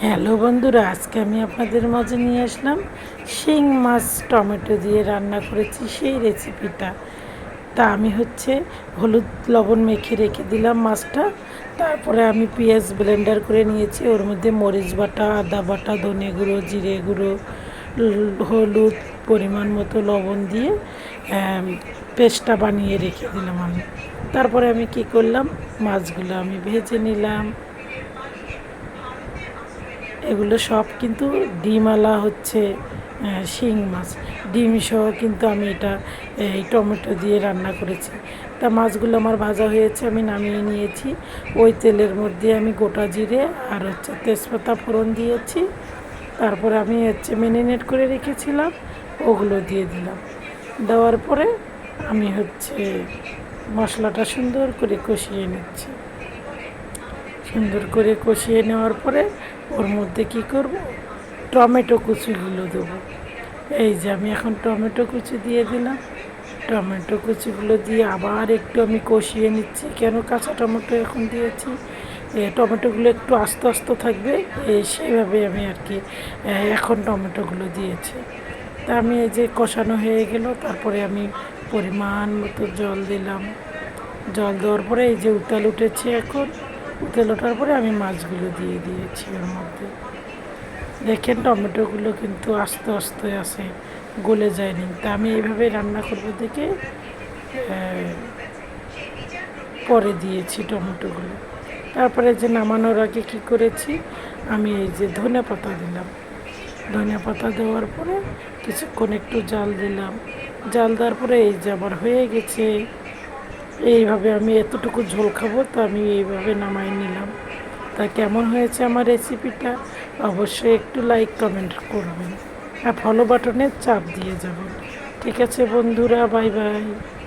Hello বন্ধুরা, আজকে আমি আপনাদের মাঝে নিয়ে আসলাম শিং মাছ টমেটো দিয়ে রান্না করেছি সেই রেসিপিটা। তা আমি হলুদ লবণ মেখে রেখে দিলাম মাছটা। তারপরে আমি পেঁয়াজ ব্লেন্ডার করে নিয়েছি, ওর মধ্যে মরিচ বাটা, আদা বাটা, ধনে গুঁড়ো, জিরে গুঁড়ো, হলুদ, পরিমাণ মতো লবণ দিয়ে পেস্টটা বানিয়ে রেখে দিলাম আমি। তারপরে আমি কি করলাম, মাছগুলো আমি ভেজে নিলাম। এগুলো সব কিন্তু ডিমওয়ালা শিং মাছ, ডিম সহ কিন্তু আমি এটা এই টমেটো দিয়ে রান্না করেছি। তা মাছগুলো আমার ভাজা হয়েছে, আমি নামিয়ে নিয়েছি। ওই তেলের মধ্যে আমি গোটা জিরে আর তেজপাতা ফোড়ন দিয়েছি। তারপরে আমি ম্যারিনেট করে রেখেছিলাম, ওগুলো দিয়ে দিলাম। দেওয়ার পরে আমি মশলাটা সুন্দর করে কষিয়ে নিচ্ছি। সুন্দর করে কষিয়ে নেওয়ার পরে ওর মধ্যে কি করব, টমেটো কুচিগুলো দেবো। এই যে আমি এখন টমেটো কুচি দিয়ে দিলাম। টমেটো কুচিগুলো দিয়ে আবার একটু আমি কষিয়ে নিচ্ছি। কেন কাঁচা টমেটো এখন দিয়েছি, টমেটোগুলো একটু আস্তে আস্তে থাকবে, সেইভাবে আমি এখন টমেটোগুলো দিয়েছি। তা আমি এই যে কষানো হয়ে গেল, তারপরে আমি পরিমাণ মতো জল দিলাম। জল দেওয়ার পরে এই যে উতাল উঠেছে, এখন উতাল ওঠার পরে আমি মাছগুলো দিয়ে দিয়েছি ওর মধ্যে। দেখেন টমেটোগুলো কিন্তু আস্তে আস্তে আছে, গলে যায়নি। তা আমি এইভাবে রান্না করব দেখে পরে দিয়েছি টমেটোগুলো। তারপরে যে নামানোর আগে কী করেছি, আমি এই যে ধনে পাতা দিলাম। ধনে পাতা দেওয়ার পরে কিছুক্ষণ একটু জাল দিলাম। জাল দেওয়ার পরে এই যে আবার হয়ে গেছে। এইভাবে আমি এতটুকু ঝোল খাবো, তো আমি এইভাবে নামাই নিলাম। তা কেমন হয়েছে আমার রেসিপিটা, অবশ্যই একটু লাইক কমেন্ট করবেন আর ফলো বাটনে চাপ দিয়ে যাবেন। ঠিক আছে বন্ধুরা, বাই বাই।